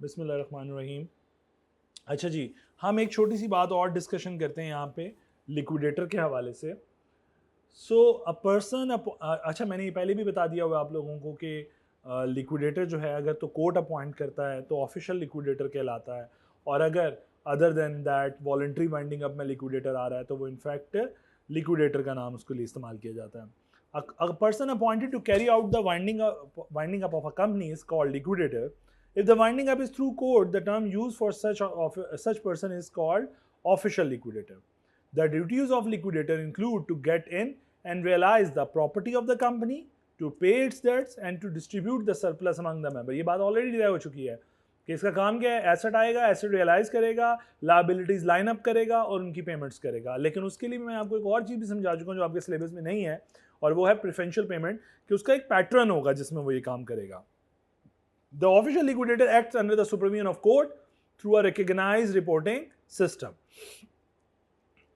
बिस्मिल्लाहिर्रहमानिर्रहीम। अच्छा जी, हम एक छोटी सी बात और डिस्कशन करते हैं यहाँ पे लिक्विडेटर के हवाले से। सो अ पर्सन, अच्छा मैंने ये पहले भी बता दिया हुआ आप लोगों को कि लिक्विडेटर जो है अगर तो कोर्ट अपॉइंट करता है तो ऑफिशियल लिक्विडेटर कहलाता है, और अगर other than that voluntary winding up में लिक्विडेटर आ रहा है तो वो इनफैक्ट लिक्विडेटर का नाम उसके लिए इस्तेमाल किया जाता है। A person appointed to carry out the winding up of a company is called liquidator. If the winding up is through court, the term used for such person is called official liquidator. The duties of liquidator include to get in and realize the property of the company, to pay its debts and to distribute the surplus among the member. ये बात already तय हो चुकी है कि इसका काम क्या है, एसेट आएगा, एसेट रियलाइज करेगा, लाइबिलिटीज लाइन अप करेगा और उनकी पेमेंट्स करेगा। लेकिन उसके लिए मैं आपको एक और चीज़ भी समझा चुका हूँ जो आपके सिलेबस में नहीं है, और वो है प्रेफरेंशियल पेमेंट, कि उसका एक पैटर्न होगा जिसमें वो ये काम करेगा। The official liquidator acts under the supervision of court through a recognised reporting system.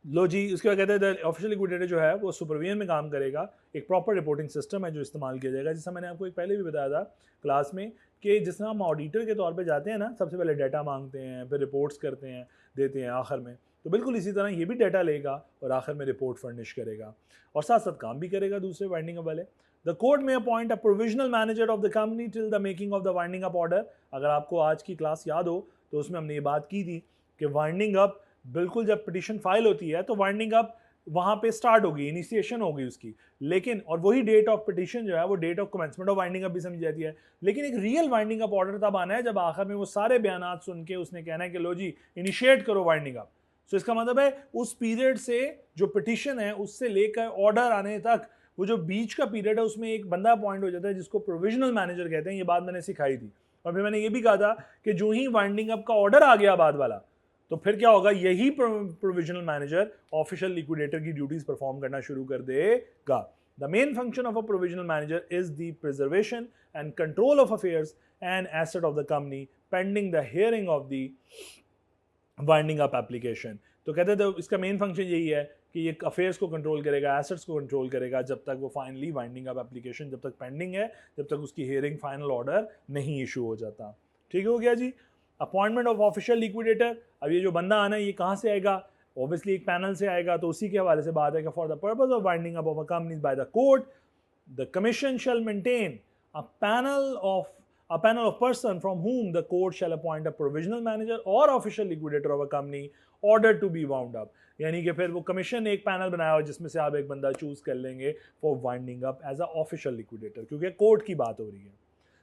लो जी, उसके बाद कहते हैं ऑफिशियल लिक्विडेटर जो है वो सुपरविजन में काम करेगा, एक प्रॉपर रिपोर्टिंग सिस्टम है जो इस्तेमाल किया जाएगा। जैसा मैंने आपको एक पहले भी बताया था क्लास में कि जिस तरह हम ऑडिटर के तौर पे जाते हैं ना, सबसे पहले डाटा मांगते हैं, फिर रिपोर्ट्स करते हैं, देते हैं आखिर में, तो बिल्कुल इसी तरह ये भी डाटा लेगा और आखिर में रिपोर्ट फर्निश करेगा और साथ साथ काम भी करेगा दूसरे वाइंडिंग अप वाले। The court may appoint a provisional manager of the company till the making of the winding up order. अगर आपको आज की क्लास याद हो तो उसमें हमने ये बात की थी कि वाइंडिंग अप बिल्कुल जब पिटिशन फाइल होती है तो वाइंडिंग अप वहाँ पे स्टार्ट होगी, इनिशिएशन होगी उसकी, लेकिन और वही डेट ऑफ पिटिशन जो है वो date of commencement of winding up भी समझी जाती है। लेकिन एक रियल वाइंडिंग अप ऑर्डर तब आना है जब आखिर में वो सारे बयानात सुन के उसने कहना है कि लो जी इनिशिएट करो वाइंडिंग अप। सो इसका मतलब है उस पीरियड से जो पिटिशन है उससे लेकर ऑर्डर आने तक वो जो बीच का पीरियड है उसमें एक बंदा अपॉइंट हो जाता है जिसको प्रोविजनल मैनेजर कहते हैं। ये बात मैंने सिखाई थी और फिर मैंने ये भी कहा था कि जो ही वाइंडिंग अप का ऑर्डर आ गया बाद वाला तो फिर क्या होगा, यही प्रोविजनल मैनेजर ऑफिशियल लिक्विडेटर की ड्यूटीज परफॉर्म करना शुरू कर देगा। The main function of a provisional manager is the preservation and control of affairs and asset of the company pending the hearing of the winding up application. तो कहते थे इसका main function यही है कि ये अफेयर्स को कंट्रोल करेगा, एसेट्स को कंट्रोल करेगा जब तक वो फाइनली वाइंडिंग अप एप्लीकेशन जब तक पेंडिंग है, जब तक उसकी हियरिंग फाइनल ऑर्डर नहीं इशू हो जाता। ठीक हो गया जी। अपॉइंटमेंट ऑफ ऑफिशियल लिक्विडेटर, अब ये जो बंदा आना है ये कहाँ से आएगा, ऑब्वियसली एक पैनल से आएगा, तो उसी के हवाले से बात है कि for the purpose of winding up of a company by the court the commission shell maintain a panel of person from whom the court shall appoint a provisional manager or official liquidator of a company ordered to be wound up। यानी कि फिर वो commission एक panel बनाया हो जिसमें से आप एक बंदा चूज कर लेंगे for winding up as a official liquidator, क्योंकि कोर्ट की बात हो रही है।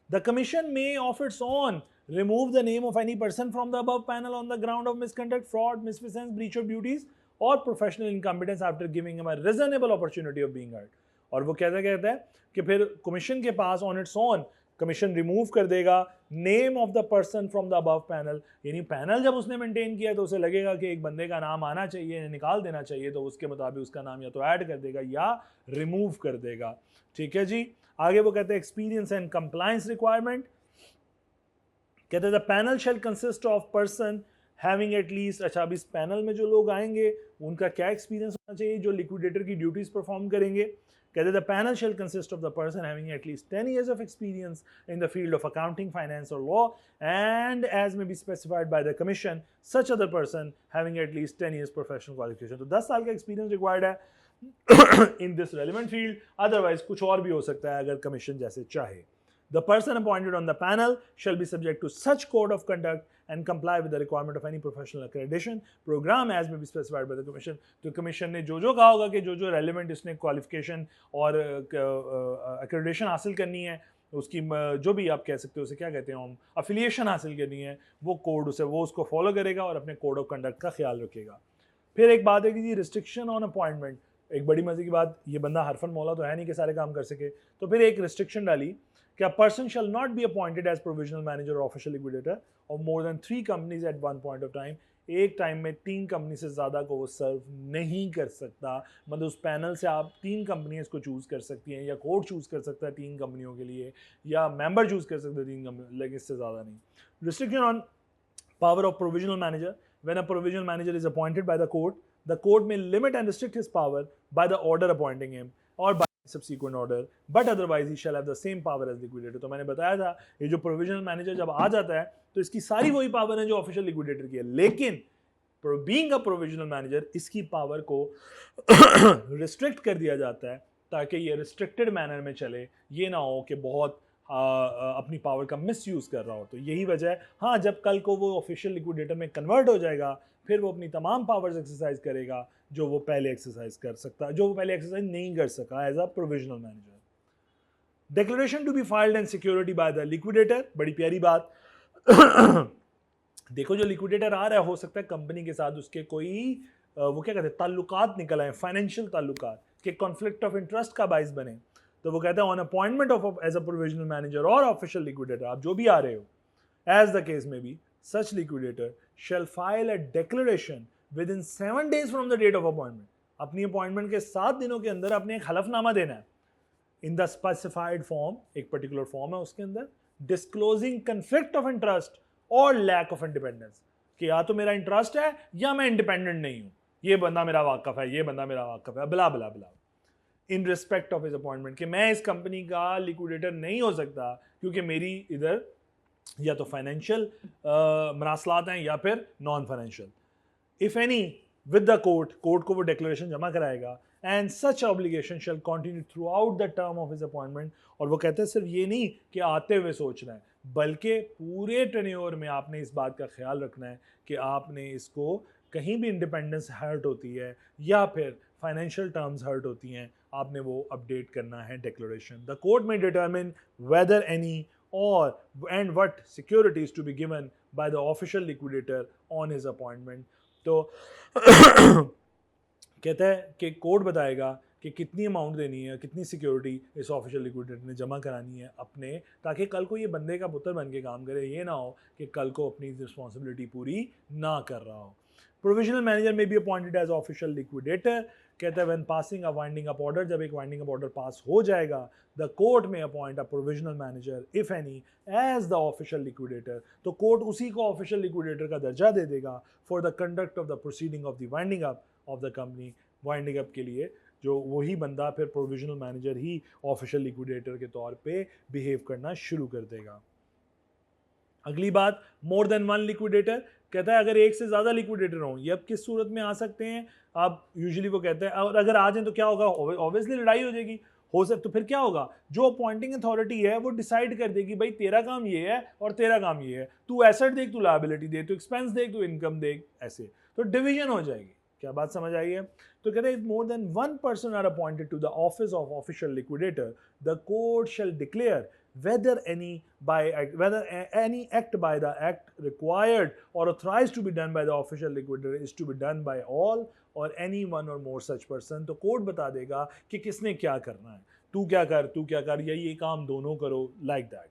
The commission may of its own remove the name of any person from the above panel on the ground of misconduct, fraud, misfeasance, breach of duties or professional incompetence after giving him a reasonable opportunity of being heard। और वो कहता है कि फिर commission के pass on its own commission remove कर देगा name of the person from the above panel, यानी पैनल जब उसने मेंटेन किया तो उसे लगेगा कि एक बंदे का नाम आना चाहिए, निकाल देना चाहिए, तो उसके मुताबिक उसका नाम या तो ऐड कर देगा या रिमूव कर देगा। ठीक है जी। आगे वो कहते हैं एक्सपीरियंस एंड कंप्लायंस रिक्वायरमेंट। कहते हैं the panel shall consist of person having at least, अच्छा अब इस पैनल में जो लोग आएंगे उनका क्या एक्सपीरियंस होना चाहिए जो लिक्विडेटर की ड्यूटीज परफॉर्म करेंगे। कहते हैं the panel shall consist of the person having at least 10 years of experience in the field of accounting, finance or law, and as may be specified by the commission, such other person having at least 10 years professional qualification। तो 10 साल का experience required है in this relevant field, otherwise कुछ और भी हो सकता है अगर कमीशन जैसे चाहे। The person appointed on the panel shall be subject to such code of conduct and comply with the requirement of any professional accreditation program as may be specified by the commission। तो commission ने जो कहा होगा कि जो relevant इसने qualification और accreditation हासिल करनी है, उसकी जो भी आप कह सकते हो उसे क्या कहते हैं हम, अफिलिएशन हासिल करनी है, वो कोड उसे वो उसको फॉलो करेगा और अपने कोड ऑफ कंडक्ट का ख्याल रखेगा। फिर एक बात है कि जी रिस्ट्रिक्शन ऑन अपॉइंटमेंट, एक बड़ी मजे की बात, ये बंदा हरफन मौला तो है नहीं कि सारे काम कर सके, तो फिर एक रिस्ट्रिक्शन डाली कि a person shall not be appointed as provisional manager or official liquidator of more than 3 companies at one point of time। एक टाइम में 3 कंपनी से ज़्यादा को वो सर्व नहीं कर सकता। मतलब उस पैनल से आप 3 कंपनीज को चूज़ कर सकती हैं या कोर्ट चूज़ कर सकता है 3 कंपनियों के लिए, या मेंबर चूज़ कर सकते हैं 3 कंपनी, लेकिन इससे ज़्यादा नहीं। Restriction on power of provisional manager, when a provisional manager is appointed by the court may limit and restrict his power by the order appointing him or by subsequent order, but otherwise he shall have the same power as liquidator. तो मैंने बताया था ये जो provisional manager जब आ जाता है तो इसकी सारी वही पावर है जो ऑफिशियल लिक्विडेटर की है, लेकिन बीइंग अ प्रोविजनल मैनेजर इसकी पावर को रिस्ट्रिक्ट कर दिया जाता है ताकि ये रिस्ट्रिक्टेड मैनर में चले, ये ना हो कि बहुत अपनी पावर का मिसयूज़ कर रहा हो। तो यही वजह है। हाँ, जब कल को वो ऑफिशियल लिक्विडेटर में कन्वर्ट हो जाएगा फिर वो अपनी तमाम पावर्स एक्सरसाइज करेगा जो वो पहले एक्सरसाइज कर सकता, जो वो पहले एक्सरसाइज नहीं कर सका as a provisional manager. Declaration to be filed and security by the liquidator, बड़ी प्यारी बात। देखो जो लिक्विडेटर आ रहा है हो सकता है कंपनी के साथ उसके कोई वो क्या कहते हैं ताल्लुकात निकल आए, फाइनेंशियल ताल्लुकात के कॉन्फ्लिक्ट ऑफ इंटरेस्ट का बाइस बने। तो वो कहते हैं on appointment of as a provisional manager or official liquidator, आप जो भी आ रहे हो, as the case may be, such liquidator shall file a declaration with in 7 days from the date of appointment. अपनी अपॉइंटमेंट के 7 दिनों के अंदर अपने एक हलफनामा देना है इन द स्पेसिफाइड फॉर्म, एक पर्टिकुलर फॉर्म है उसके अंदर, डिस्क्लोजिंग कन्फ्लिक्ट ऑफ इंटरेस्ट और लैक ऑफ इंडिपेंडेंस, कि या तो मेरा इंटरेस्ट है या मैं इंडिपेंडेंट नहीं हूं, ये बंदा मेरा वाकफ है, ये बंदा मेरा वाकफ है, बला बला बला, in respect of his appointment, कि मैं इस कंपनी का लिक्विडेटर नहीं हो सकता क्योंकि मेरी इधर या तो फाइनेंशियल मरासलात हैं या फिर non financial. If any with the court को वो डिक्लेरेशन जमा कराएगा, and such obligation shall continue through out the term of his appointment. और वो कहते हैं सिर्फ ये नहीं कि आते हुए सोच रहे हैं, बल्कि पूरे टेन्योर में आपने इस बात का ख्याल रखना है कि आपने इसको कहीं भी इंडिपेंडेंस हर्ट होती है या फिर फाइनेंशियल टर्म्स हर्ट होती हैं, आपने वो अपडेट करना है declaration. The court may determine whether any or and what securities to be given by the official liquidator on his appointment. तो कहता है कि कोर्ट बताएगा कि कितनी अमाउंट देनी है, कितनी सिक्योरिटी इस ऑफिशियल लिक्विडेटर ने जमा करानी है अपने, ताकि कल को ये बंदे का पुत्र बन के काम करे, ये ना हो कि कल को अपनी रिस्पॉन्सिबिलिटी पूरी ना कर रहा हो। Provisional manager may be appointed as official liquidator. कहता है when passing a winding up order, जब एक वाइंडिंग अप ऑर्डर पास हो जाएगा, the court may appoint a provisional manager if any as the official liquidator. तो court उसी को official liquidator का दर्जा दे देगा for the conduct of the proceeding of the winding up of the company. Winding up के लिए जो वही बंदा फिर प्रोविजनल मैनेजर ही ऑफिशियल लिक्विडेटर के तौर पे बिहेव करना शुरू कर देगा। अगली बात, मोर देन वन लिक्विडेटर। कहता है अगर एक से ज़्यादा लिक्विडेटर हों, ये अब किस सूरत में आ सकते हैं, आप यूजुअली वो कहते हैं, और अगर आ जाए तो क्या होगा, ऑब्वियसली लड़ाई हो जाएगी। हो सकता तो फिर क्या होगा, जो अपॉइंटिंग अथॉरिटी है वो डिसाइड कर देगी भाई तेरा काम ये है और तेरा काम ये है, तू एसेट देख, तू लायबिलिटी देख, तू एक्सपेंस देख, तू इनकम देख, ऐसे तो डिवीजन हो जाएगी। क्या बात समझ आई है? तो कहते हैं more than one person are appointed to the office of official liquidator, the court shall declare whether any act by the act required or authorized to be done by the official liquidator is to be done by all or any one or more such person। तो court बता देगा कि किसने क्या करना है, तू क्या कर, या ये काम दोनों करो, like that।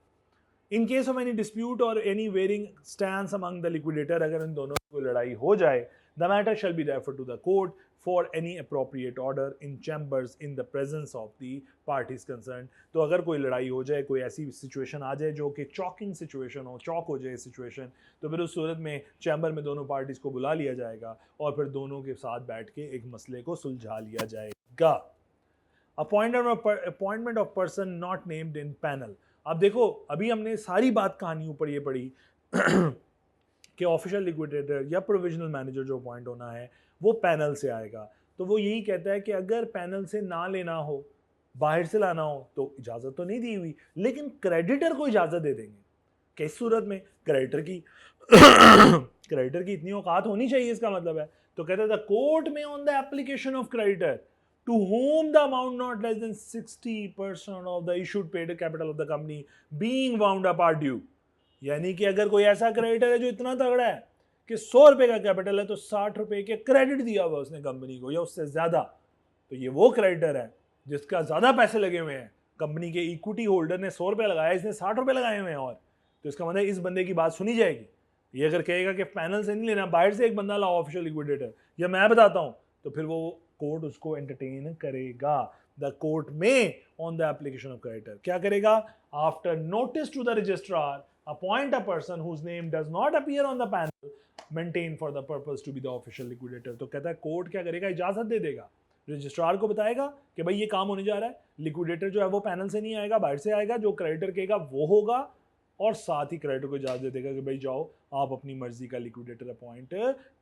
In case of any dispute or any varying stance among the liquidator, अगर इन दोनों को लड़ाई हो जाए, the matter shall be referred to the court for any appropriate order in chambers in the presence of the parties concerned। तो अगर कोई लड़ाई हो जाए, कोई ऐसी सिचुएशन आ जाए जो कि चॉकिंग सिचुएशन हो, चॉक हो जाए सिचुएशन, तो फिर उस सूरत में चैम्बर में दोनों पार्टीज को बुला लिया जाएगा और फिर दोनों के साथ बैठ के एक मसले को सुलझा लिया जाएगा। Appointment of person not named in panel. अब देखो अभी हमने सारी बात कहानी ऊपर ये पढ़ी कि ऑफिशियल लिक्विडेटर या प्रोविजनल मैनेजर जो अपॉइंट होना है वो पैनल से आएगा। तो वो यही कहता है कि अगर पैनल से ना लेना हो, बाहर से लाना हो, तो इजाज़त तो नहीं दी हुई, लेकिन क्रेडिटर को इजाज़त दे देंगे। किस सूरत में? क्रेडिटर की इतनी औकात होनी चाहिए, इसका मतलब है। तो कहते हैं the court may on the application of creditor to whom the amount not less than 60% of the issued paid capital of the company being wound up are due। यानी कि अगर कोई ऐसा क्रेडिटर है जो इतना तगड़ा है कि 100 रुपए का कैपिटल है तो 60 रुपए के क्रेडिट दिया हुआ उसने कंपनी को या उससे ज्यादा, तो ये वो क्रेडिटर है जिसका ज्यादा पैसे लगे हुए हैं। कंपनी के इक्विटी होल्डर ने 100 रुपए लगाया, इसने 60 रुपए लगाए हुए हैं, और तो इसका मतलब इस बंदे की बात सुनी जाएगी। ये अगर कहेगा कि पैनल से नहीं लेना, बाहर से एक बंदा लाओ ऑफिशियल लिक्विडेटर, या मैं बताता हूं, तो फिर वो कोर्ट उसको एंटरटेन करेगा। The court may on the application of creditor क्या करेगा? After notice to the registrar appoint a person whose name does not appear on the panel maintain for the purpose to be the official liquidator. तो कहता है court क्या करेगा? इजाजत दे देगा registrar को बताएगा कि भाई ये काम होने जा रहा है, लिक्विडेटर जो है वो पैनल से नहीं आएगा, बाहर से आएगा, जो क्रेडिटर कहेगा वो होगा, और साथ ही क्रेडिटर को इजाजत दे देगा कि भाई जाओ आप अपनी मर्जी का लिक्विडेटर अपॉइंट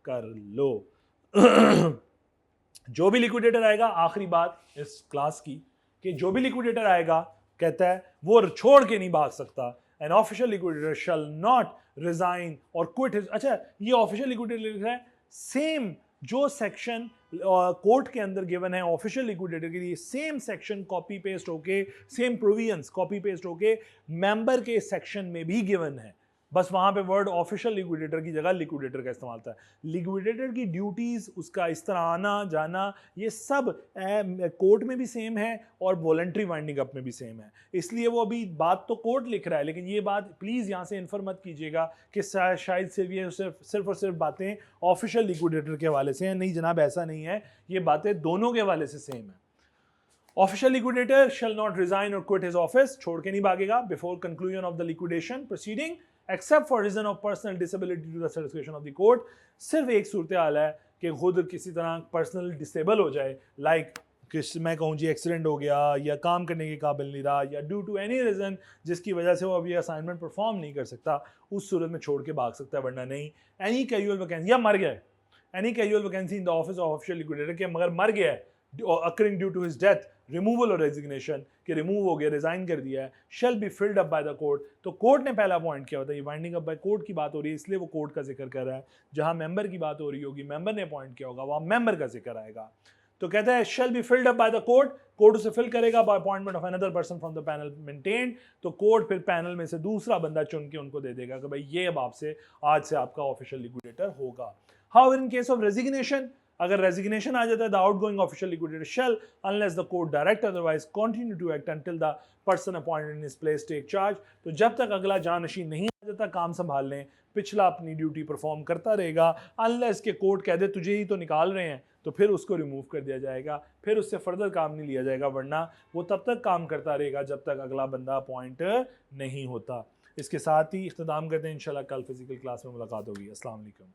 कर लो। जो भी लिक्विडेटर आएगा, आखिरी बात इस क्लास की, कि जो भी लिक्विडेटर आएगा कहता है वो छोड़ के नहीं भाग सकता। An official liquidator shall not resign or quit his, अच्छा ये ऑफिशियल लिक्विडेटर लिख रहा है, सेम जो सेक्शन कोर्ट के अंदर गिवन है ऑफिशियल लिक्विडेटर के लिए, सेम सेक्शन कॉपी पेस्ट होके, सेम प्रोविजंस कॉपी पेस्ट होके मेंबर के सेक्शन में भी गिवन है, बस वहां पे वर्ड ऑफिशियल लिक्विडेटर की जगह लिक्विडेटर का इस्तेमाल होता है। लिक्विडेटर की ड्यूटीज, उसका इस तरह आना जाना, ये सब कोर्ट में भी सेम है और वॉलंटरी वाइंडिंग अप में भी सेम है। इसलिए वो अभी बात तो कोर्ट लिख रहा है, लेकिन ये बात प्लीज़ यहाँ से इन्फर मत कीजिएगा कि शायद सिर्फ और सिर्फ बातें ऑफिशियल लिक्विडेटर के हवाले से हैं। नहीं जनाब, ऐसा नहीं है, ये बातें दोनों के हवाले से सेम है। Official liquidator shall not resign or quit his office, छोड़ के नहीं भागेगा before conclusion of the liquidation proceeding except for reason of personal disability to the satisfaction of the court. सिर्फ एक सूरत हाल है कि खुद किसी तरह पर्सनल डिसेबल हो जाए, लाइक कि मैं कहूँ जी एक्सीडेंट हो गया या काम करने के काबिल नहीं रहा या ड्यू टू एनी रीज़न जिसकी वजह से वो अभी असाइनमेंट परफॉर्म नहीं कर सकता, उस सूरत में छोड़ के भाग सकता है, वरना नहीं। एनी कैजुअल वैकेंसी, या मर गया है, any casual vacancy in the office of official liquidator के मगर मर गया है occurring due to his death, removal और रेजिग्नेशन, कि रिमूव हो गया, रिजाइन कर दिया है, shall be filled up by the court। तो कोर्ट ने पहला पॉइंट किया होता है, ये वाइंडिंग अप बाय कोर्ट की बात हो रही है इसलिए वो कोर्ट का जिक्र कर रहा है। जहां मेंबर की बात हो रही होगी, मेंबर ने अपॉइंट किया होगा, वहां मेंबर का जिक्र आएगा। तो कहता है shall be filled up by the court, court उसे फिल करेगा by appointment of another person from the panel maintained। तो कोर्ट फिर पैनल में से दूसरा बंदा चुन के उनको दे देगा कि भाई ये अब आपसे आज से आपका ऑफिशियल लिक्विडेटर होगा। However, in case of resignation, अगर रेजिग्नेशन आ जाता है, the outgoing official liquidator shall unless the court direct otherwise continue to act until the person appointed in his place take charge. तो जब तक अगला जानशीन नहीं आ जाता काम संभाल लें, पिछला अपनी ड्यूटी परफॉर्म करता रहेगा, अनलेस के कोर्ट कह दे तुझे ही तो निकाल रहे हैं, तो फिर उसको रिमूव कर दिया जाएगा, फिर उससे फर्दर काम नहीं लिया जाएगा, वरना वो तब तक काम करता रहेगा जब तक अगला बंदा अपॉइंट नहीं होता। इसके साथ ही इख्तिताम करते हैं, इंशाल्लाह कल फिजिकल क्लास में मुलाकात होगी। अस्सलाम वालेकुम।